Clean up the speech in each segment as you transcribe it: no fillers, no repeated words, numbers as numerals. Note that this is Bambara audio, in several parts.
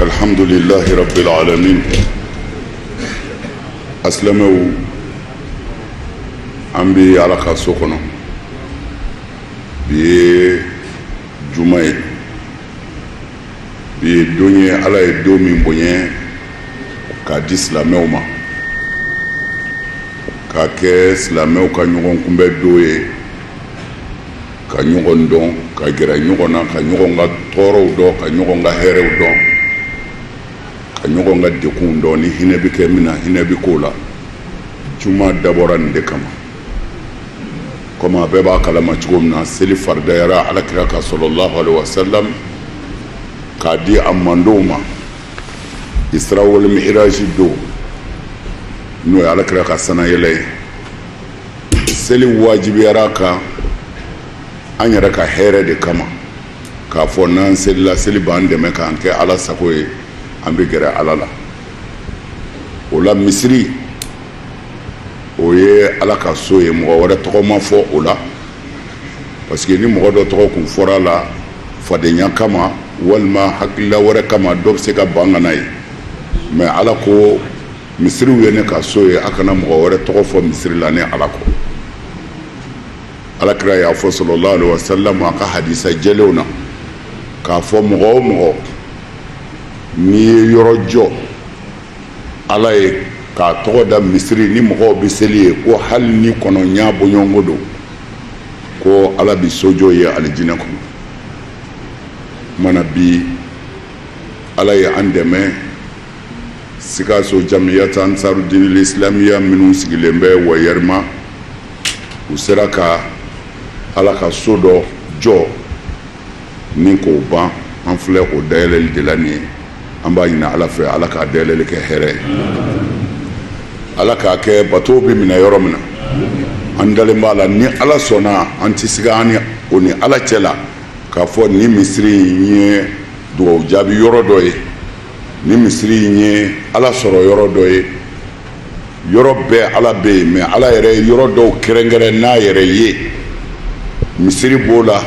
الحمد لله رب العالمين أسلموا أمبي على خاسوكنا بجمعي بدنيا على الدومي بنيا كادي سلامو ما كاكي سلامو كنيون كمبي دوي كنيون دون كاجرا نيونا كنيون غتورو دو كنيون غهيرو دو ɲɔgɔn ka dekun dɔ ni hinɛ bɛ kɛ min na hinɛ bɛ k'o la juma dabɔra nin de kama komi a bɛɛ b'a kalama cogo min na seli faridayara alakira ka sallallahu alaihi wasallam k'a di a mandenw ma Isra wal Mi'raj don n'o ye alakira ka sanayɛlɛ ye seli wajibiyara kan an yɛrɛ ka hɛrɛ de kama k'a fɔ n'an selila seli b'an dɛmɛ k'an kɛ ala sago ye an bɛ gɛrɛ ala la o la misiri o ye ala ka so ye mɔgɔ wɛrɛ tɔgɔ ma fɔ o la parce que ni mɔgɔ dɔ tɔgɔ kun fɔra la fadenya kama walima hakilila wɛrɛ kama dɔ bɛ se ka ban ka na ye mais ala ko misiriw ye ne ka so ye a kana mɔgɔ wɛrɛ tɔgɔ fɔ misiri la ni ala kɔ alakira y'a fɔ sallallahu alaihi wasallam a ka hadisa jɛlenw na k'a fɔ mɔgɔ o mɔgɔ n'i ye yɔrɔ jɔ ala ye k'a tɔgɔ da misiri ni mɔgɔw bɛ seli ye ko hali ni kɔnɔɲa bɔɲɔgɔnko don ko ala bɛ sojɔ ye alijinɛ kɔnɔ mana bi ala ye an dɛmɛ Sikaso Jamiyat Ansarudin Islamiya minnu sigilen bɛ Wayɛrima u sera ka ala ka so dɔ jɔ ni k'o ban an filɛ o dayɛlɛli de la nin ye an b'a ɲini ala fɛ ala k'a dayɛlɛli kɛ hɛrɛ ye ala k'a kɛ bateau bɛ minɛ yɔrɔ min na an dalen b'a la ni ala sɔnna an tɛ sigi an ni o ni ala cɛ la k'a fɔ ni misiri in ye dugawu jaabi yɔrɔ dɔ ye ni misiri in ye ala sɔrɔ yɔrɔ dɔ ye yɔrɔ bɛɛ ala bɛ yen mais ala yɛrɛ ye yɔrɔ dɔw kɛrɛnkɛrɛn n'a yɛrɛ ye misiri b'o la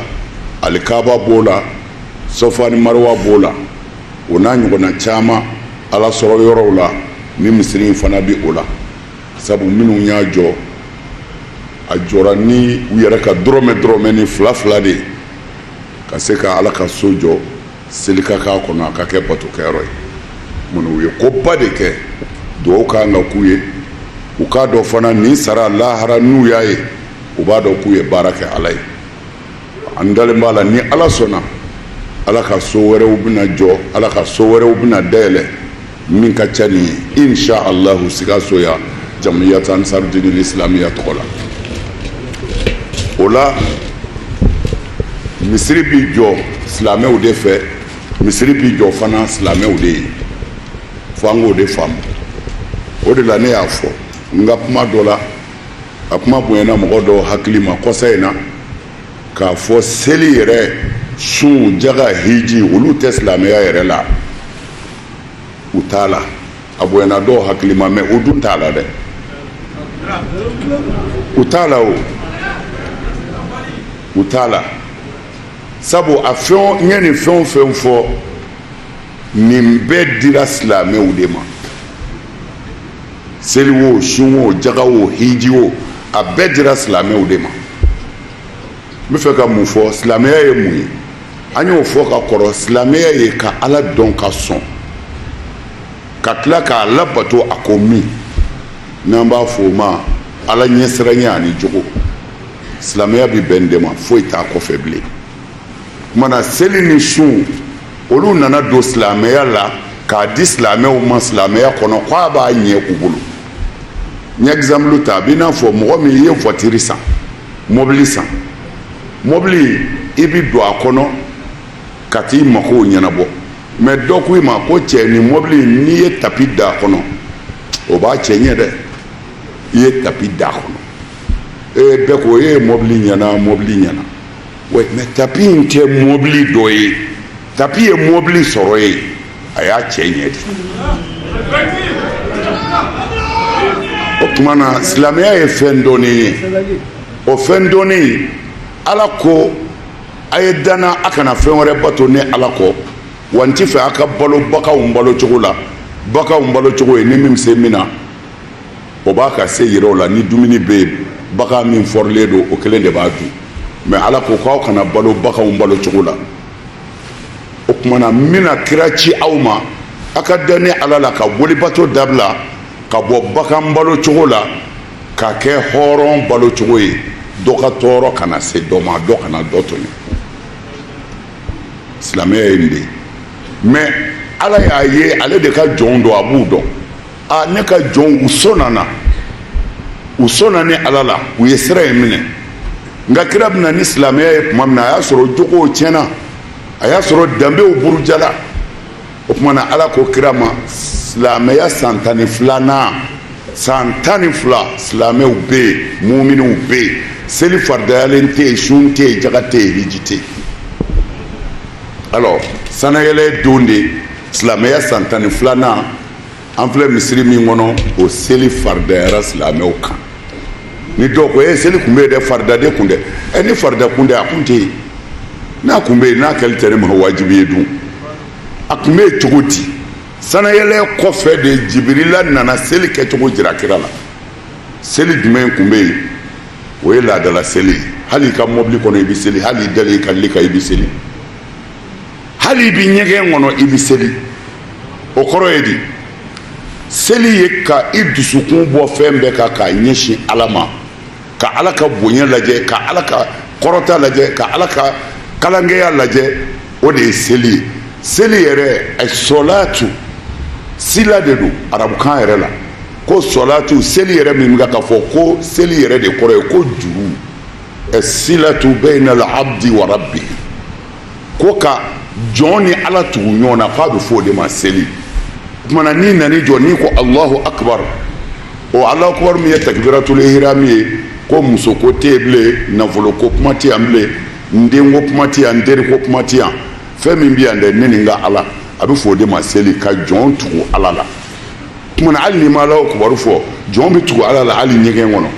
alikaba b'o la Safa ni Marwa b'o la o n'a ɲɔgɔnna caman ala sɔrɔ yɔrɔw la ni misiri in fana bɛ o la sabu minnu y'a jɔ a jɔra ni u yɛrɛ ka dɔrɔmɛ ni fila fila de ka se ka ala ka so jɔ seli ka k'a kɔnɔ a ka kɛ batokɛyɔrɔ ye munna u ye koba de kɛ dugawu kan ka k'u ye u k'a dɔn fana nin sara lahara n'u y'a ye u b'a dɔn k'u ye baara kɛ ala ye an dalen b'a la ni ala sɔnna ala ka so wɛrɛw bɛna jɔ ala ka so wɛrɛw bɛna dayɛlɛ min ka ca nin ye insha allahu Sikaso ya Jamiyat Ansarudin Islamiya tɔgɔ la o la misiri bi jɔ silamɛw de fɛ misiri bi jɔ fana silamɛw de ye fo an k'o de faamu o de la ne y'a fɔ n ka kuma dɔ la a kuma bonyana mɔgɔ dɔw hakili ma kɔsa in na k'a fɔ seli yɛrɛ sun jaga hiji olu tɛ silamɛya yɛrɛ la u t'a la a bonyana dɔw hakili ma mais o dun t'a la dɛ u t'a la o u t'a la sabu a fɛn n ye nin fɛn o fɛn fɔ nin bɛɛ dira silamɛw de ma seli o sun o jaga o hiji o a bɛɛ dira silamɛw de ma n bɛ fɛ ka mun fɔ silamɛya ye mun ye an y'o fɔ ka kɔrɔ silamɛya ye ka ala dɔn ka sɔn ka tila k'a labato a ko min n'an b'a fɔ o ma ala ɲɛsiranya ani jogo silamɛya bɛ bɛn de ma foyi t'a kɔfɛ bilen kumana seli ni sun olu nana don silamɛya la k'a di silamɛw ma silamɛya kɔnɔ k'a b'a ɲɛ u bolo n ye exemple ta a b'i n'a fɔ mɔgɔ min ye voiture san mobili san mobili i bi don a kɔnɔ ka t'i magow ɲɛnabɔ mais dɔ ko i ma ko cɛ ni mobili n'i ye tapi da kɔnɔ o b'a cɛ ɲɛ dɛ i ye tapi da kɔnɔ bɛɛ ko e ye mobili ɲɛna mobili ɲɛna ouais mais tapi in tɛ mobili dɔ ye tapi ye mobili sɔrɔ ye a y'a cɛ ɲɛ de o tuma na silamɛya ye fɛn dɔɔni ye o fɛn dɔɔni ala ko a ye danna a kana fɛn wɛrɛ bato ni ala kɔ wanti fɛ a ka balo baganw balo cogo la baganw balo cogo ye ni min se min na o b'a ka se yɛrɛ o la ni dumuni bɛ yen bagan min fɔrilen don o kelen de b'a dun mais ala ko k'aw kana balo baganw balo cogo la o tuma na n bɛna kira ci aw ma a ka da ni ala la ka walibato dabila ka bɔ bagan balo cogo la ka kɛ hɔrɔn balo cogo ye dɔ ka tɔɔrɔ kana se dɔ ma dɔ kana dɔ tɔɲɔ silamɛya ye nin de ye mais ala y'a ye ale de ka jɔnw don a b'u dɔn a ne ka jɔnw u sɔnna ni ala la u ye sira in minɛ nka kira bɛna ni silamɛya ye tuma min na a y'a sɔrɔ jogow tiɲɛna a y'a sɔrɔ danbew burujala o tuma na ala ko kira ma silamɛya san 12nan san 12 silamɛw bɛ yen muminiw bɛ yen seli faridayalen tɛ yen sun tɛ yen jaga tɛ yen hiji tɛ yen alors sanayɛlɛ don de silamɛya san 12nan an filɛ misiri min kɔnɔ o seli faridayara silamɛw kan ni dɔw ko seli tun bɛ yen dɛ farida de kun dɛ ni farida kun tɛ a kun tɛ yen n'a kun bɛ yen n'a kɛli tɛ ne ma wajibi ye dun a kun bɛ yen cogo di sanayɛlɛ kɔfɛ de jibirila nana seli kɛcogo jira kira la seli jumɛn kun bɛ yen o ye laadala seli hali i ka mɔbili kɔnɔ i bɛ seli hali i dalen i ka li kan i bɛ seli hali i bɛ ɲɛgɛn kɔnɔ i bɛ seli o kɔrɔ ye di seli ye ka i dusukun bɔ fɛn bɛɛ kan k'a ɲɛsin ala ma ka ala ka bonya lajɛ ka ala ka kɔrɔta lajɛ ka ala ka kalankɛya lajɛ o de ye seli ye seli yɛrɛ sɔlatu sila de don arabukan yɛrɛ la ko sɔlatu seli yɛrɛ min bɛ ka fɔ ko seli yɛrɛ de kɔrɔ ye ko juru silatu bayna al-abdi wa rabbi ko ka jɔn ni ala tugu ɲɔgɔn na k'a bɛ fɔ o de ma seli kumana ni nani jɔ ni ko Allahu akbar o Allahu akbar min ye takbiratul ihram ye ko muso ko tɛ yen bilen nafolo ko kuma tɛ yan bilen n den ko kuma tɛ yan n teri ko kuma tɛ yan fɛn min bɛ yan dɛ ne ni n ka ala a bɛ fɔ o de ma seli ka jɔn tugu ala la kumana hali ni ma Allahu akbar fɔ jɔn bɛ tugu ala la hali ɲɛgɛn kɔnɔ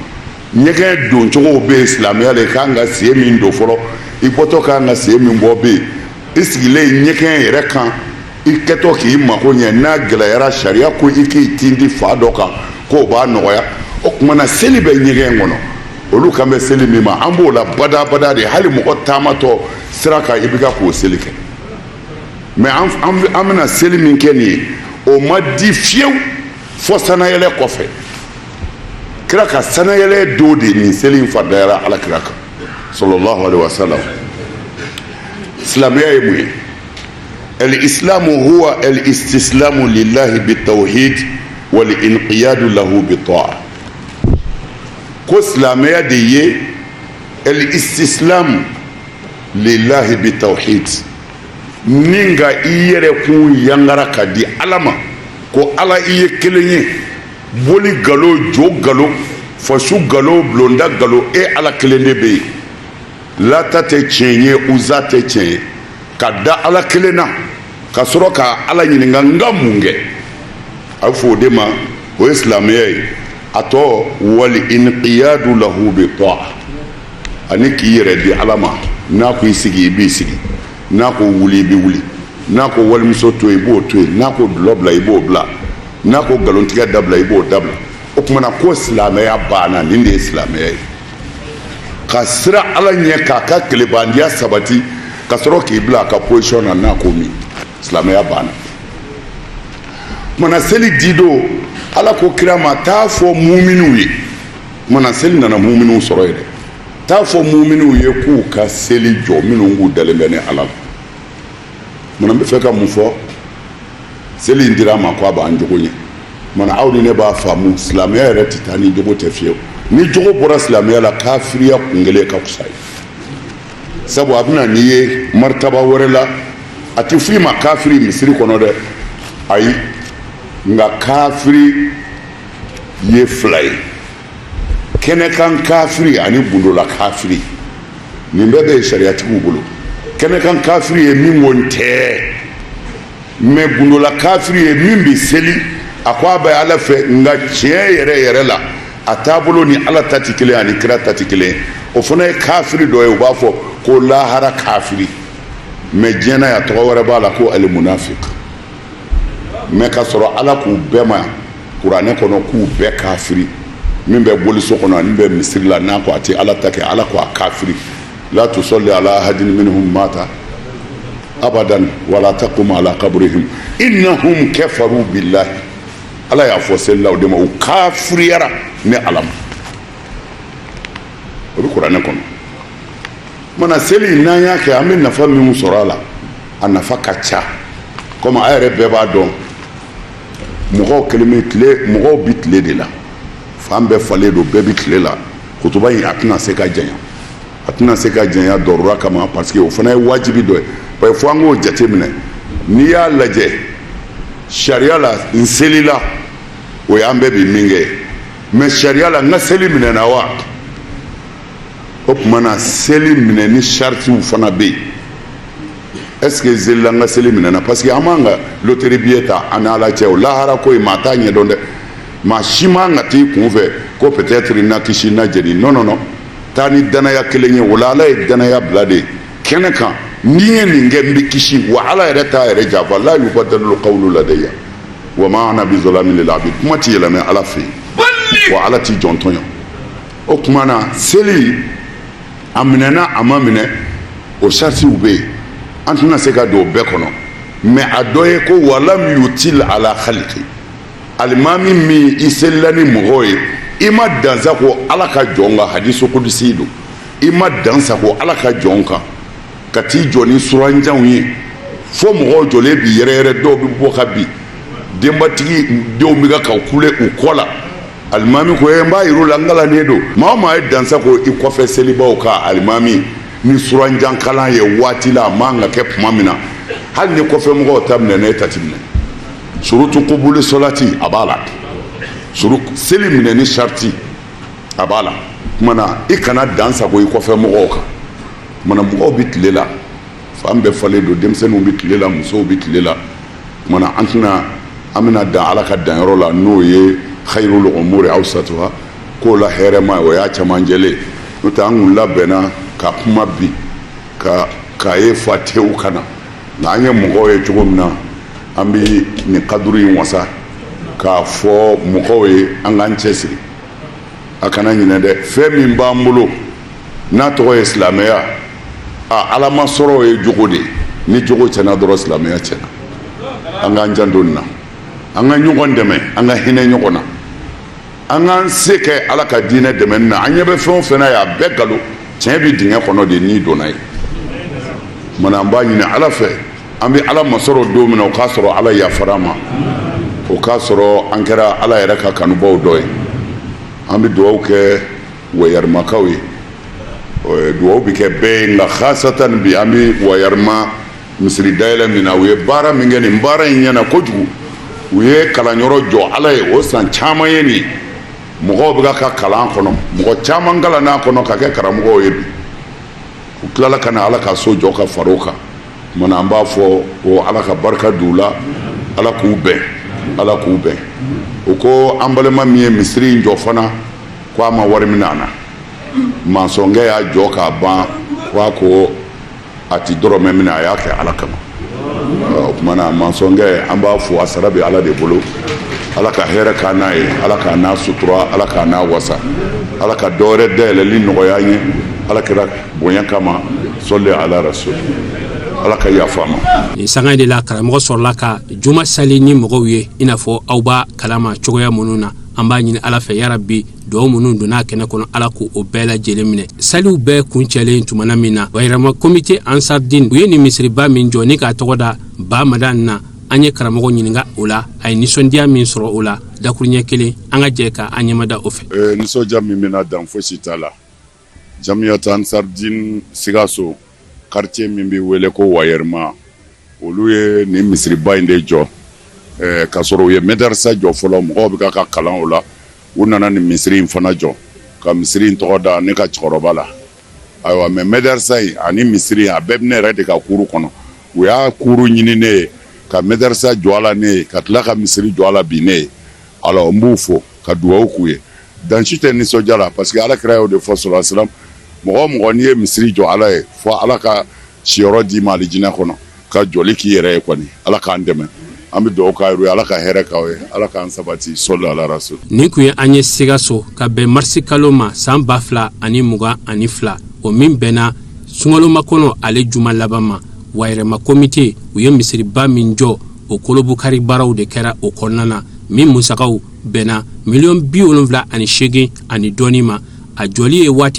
ɲɛgɛn don cogo bɛ yen silamɛya la i kan ka sen min don fɔlɔ i bɔtɔ kan ka sen min bɔ bɛ yen i sigilen ɲɛgɛn yɛrɛ kan i kɛtɔ k'i mako ɲɛ n'a gɛlɛyara sariya ko i k'i tindi fa dɔ kan k'o b'a nɔgɔya o tuma na seli bɛ ɲɛgɛn kɔnɔ olu kan bɛ seli min ma an b'o la badabada de hali mɔgɔ taamatɔ sira kan i bɛ ka k'o seli kɛ mais an bɛna seli min kɛ nin ye o ma di fiyewu fɔ sanayɛlɛ kɔfɛ kira ka sanayɛlɛ don de nin seli in faridayara ala kira kan sallallahu alaihi wasallam silamɛya ye mun ye الإسلام هو الاستسلام لله بالتوحيد والانقياد له بالطاعة كسلامية دي الاستسلام لله بالتوحيد نينغا إيركو ينغرا كدي علما كو على إيه كليني بولي غلو جو غلو فشو غلو بلوندا غلو إيه على كليني بي لا تتشيني وزا تتشيني kada ala kelena ka sɔrɔ ka ala ɲininka nga mun kɛ a bɛ fɔ o de ma o ye silamɛya ye a tɔ wali inqiyadu lahu bi ta'a ani k'i yɛrɛ di ala ma n'a ko i sigi i b'i sigi n'a ko wuli i bɛ wuli n'a ko walimuso to i b'o to yen n'a ko dulɔ bila i b'o bila n'a ko nkalontigɛ dabila i b'o dabila o tuma na ko silamɛya banna nin de ye silamɛya ye ka sira ala ɲɛ k'a ka tilebandiya sabati ka sɔrɔ k'i bila a ka position na n'a ko min silamɛya banna mana seli dido ala ko kira ma t'a fɔ muminiw ye mana seli nana muminiw sɔrɔ ye dɛ t'a fɔ muminiw ye k'u ka seli jɔ minnu k'u dalen bɛ ni ala la mana n bɛ fɛ ka mun fɔ seli in dira a ma ko a b'an jogo ɲɛ mana aw ni ne b'a faamu silamɛya yɛrɛ tɛ taa ni jogo tɛ fiyewu ni jogo bɔra silamɛya la kafiriya kun kelen ka fisa ye sabu a bɛna n'i ye maritaba wɛrɛ la a tɛ f'i ma kafiri misiri kɔnɔ dɛ ayi nka kafiri ye fila ye kɛnɛkan kafiri ani gundola kafiri nin bɛɛ bɛ ye sariyatigiw bolo kɛnɛkan kafiri ye min ko n tɛ mɛ gundola kafiri ye min bɛ seli a ko a bɛ ala fɛ nka tiɲɛ yɛrɛ yɛrɛ la a taabolo ni ala ta tɛ kelen ani kira ta tɛ kelen o fana ye kafiri dɔ ye u b'a fɔ ko lahara kafiri mais diɲɛ ya tɔgɔ wɛrɛ b'a la ko al-munafiq mais ka sɔrɔ ala k'u bɛɛ ma kuranɛ kɔnɔ k'u bɛɛ kafiri min bɛ boliso kɔnɔ ani bɛ misiri la n'a ko a tɛ ala ta kɛ ala ko a kafiri la tusalli ala ahadin minhum mata abadan wala taqum ala qabrihim innahum kafaru billahi ala y'a fɔ selilaw de ma u kafiriyara ni ala ma o bɛ kuranɛ kɔnɔ mana seli n'an y'a kɛ an bɛ nafa min sɔrɔ a la a nafa ka ca komi a yɛrɛ bɛɛ b'a dɔn mɔgɔw bi tile de la fan bɛɛ falen don bɛɛ bi tile la kutuba in a tɛna se ka janya dɔrɔra kama parce que o fana ye wajibi dɔ ye parce que fo an k'o jate minɛ n'i y'a lajɛ sariya la n selila o y'an bɛɛ bi min kɛ mais sariya la n ka seli minɛna wa o tuma na seli minɛ ni saritiw fana bɛ yen est-ce que zelila n ka seli minɛna parce que an m'an ka loterie billet ta an ni ala cɛ o lahara ko in maa t'a ɲɛdɔn dɛ maa si man ka t'i kun fɛ ko peut-être na kisi na jeni non non non taa ni danaya kelen ye o la ala ye danaya bila de kɛnɛ kan n'i ye nin kɛ n bɛ kisi wa ala yɛrɛ t'a yɛrɛ janfa la yubaddalu qawlu ladayya wa ma ana bizalamin lil abid kuma ti yɛlɛmɛ ala fɛ yen wa ala t'i jɔn tɔɲɔ o tuma na seli a minɛna a ma minɛ o saritiw bɛ yen an tɛna se ka don o bɛɛ kɔnɔ mais a dɔ ye ko walam yutil ala khalqi alimami min i selila ni mɔgɔw ye i ma dansago ala ka jɔn kan hadisu kudusi don i ma dansago ala ka jɔn kan ka t'i jɔ ni suranjanw ye fo mɔgɔw jɔlen bi yɛrɛ dɔw bɛ bɔ ka bin denbatigi denw bɛ ka kule u kɔ la alimami ko n b'a yir'u la n kalannen don maa o maa ye dansago i kɔfɛ selibaw ka alimami ni suranjan kalan ye waati la a man ka kɛ tuma min na hali ni kɔfɛ mɔgɔw ta minɛ ne ta ti minɛ surutu kubuli solati a b'a la seli minɛ ni sariti a b'a la kumana i kana dansago i kɔfɛ mɔgɔw kan kumana mɔgɔw bɛ tile la fan bɛɛ falen don denmisɛnninw bɛ tile la musow bɛ tile la kumana an bɛna dan ala ka danyɔrɔ la n'o ye khairul umuri awsatuha k'o la hɛrɛma o y'a cɛmancɛlen n'o tɛ an kun labɛnna ka kuma bi k'a ye fa tewu ka na nka an ye mɔgɔw ye cogo min na an bɛ nin kaduru in wasa k'a fɔ mɔgɔw ye an k'an cɛsiri a kana ɲinɛ dɛ fɛn min b'an bolo n'a tɔgɔ ye silamɛya ala ma sɔrɔ ye jogo de ni jogo tiɲɛna dɔrɔn silamɛya tiɲɛna an k'an janto nin na an ka ɲɔgɔn dɛmɛ an ka hinɛ ɲɔgɔn na an k'an se kɛ ala ka diinɛ dɛmɛni na an ɲɛ bɛ fɛn o fɛn na ye a bɛɛ nkalon tiɲɛ bɛ dingɛ kɔnɔ de n'i donna ye mana an b'a ɲini ala fɛ an bɛ ala masɔrɔ don min na o k'a sɔrɔ ala yafara ma o k'a sɔrɔ an kɛra ala yɛrɛ ka kanubaw dɔ ye an bɛ dugawu kɛ wayɛrimakaw ye dugawu bɛ kɛ bɛɛ ye nka khasatan bi an bɛ wayɛrima misiri dayɛlɛ min na u ye baara min kɛ nin baara in ɲɛna kojugu u ye kalanyɔrɔ jɔ ala ye o san caman ye nin mɔgɔw bɛ ka kalan kɔnɔ mɔgɔ caman kalanna kɔnɔ ka kɛ karamɔgɔw ye bi u tilala ka na ala ka so jɔ ka far'o kan mana an b'a fɔ o ala ka barika d'u la ala k'u bɛn ala k'u bɛn o ko an balima min ye misiri in jɔ fana ko a ma wari min na mansɔnkɛ y'a jɔ k'a ban ko a ti dɔrɔmɛ minɛ a y'a kɛ ala kama o kumana mansɔnkɛ an b'a fɔ a sara bɛ ala de bolo ala ka hɛrɛ k'a n'a ye ala k'a n'a sutura ala k'a n'a wasa ala ka dɔwɛrɛ dayɛlɛli nɔgɔya an ye ala kɛra bonya kama sɔli ala rasul ala ka yafa ma nin sanga de la karamɔgɔ sɔrɔla ka juma sali ni mɔgɔw ye i n'a fɔ aw b'a kalama cogoya minnu na an b'a ɲini ala fɛ yarabi duwawu minnu donna kɛnɛ kɔnɔ ala k'o bɛɛ lajɛlen minɛ saliw bɛɛ kuncɛlen tumana min na wayɛrɛma komite ansardin u ye nin misiriba min jɔ ni k'a tɔgɔ da ba madan na an ye karamɔgɔ ɲininka o la a ye nisɔndiya min sɔrɔ o la dakuruɲɛ kelen an ka jɛ ka an ɲɛmada o fɛ nisɔndiya min bɛna dan fosi t'a la jamiyatu ansardin Sikaso quartier min bɛ wele ko wayɛrɛma olu ye nin misiriba in de jɔ k'a sɔrɔ u ye madarasa jɔ fɔlɔ mɔgɔw bɛ ka kalan o la u nana nin misiri in fana jɔ ka misiri in tɔgɔ da ne ka cɛkɔrɔba la ayiwa mɛ madarasa in ani misiri a bɛɛ bɛ ne yɛrɛ de ka kuru kɔnɔ u y'a kuru ɲini ne ye ka madarasa jɔ a la ne ye ka tila ka misiri jɔ a la bi ne ye alors n b'u fo ka dugawu k'u ye dansi tɛ nisɔndiya la parce que alakira y'o de fɔ sɔlɔ silam mɔgɔ o mɔgɔ n'i ye misiri jɔ ala ye fo ala ka ciyɔrɔ d'i ma alijinɛ kɔnɔ ka jɔli k'i yɛrɛ ye kɔni ala k'an dɛmɛ an bɛ dugawu k'a ye ala ka hɛrɛ k'aw ye ala k'an sabati sɔli ala rasul. nin kun ye an ye Sikaso ka bɛn marisi kalo ma san 2022 o min bɛnna sungaloma kɔnɔ ale juma laban ma wa yɛrɛma komite u ye misiriba min jɔ o kolobukari baaraw de kɛra o kɔnɔna na min musakaw bɛnna $78,000 ani dɔɔni ma a jɔli ye waati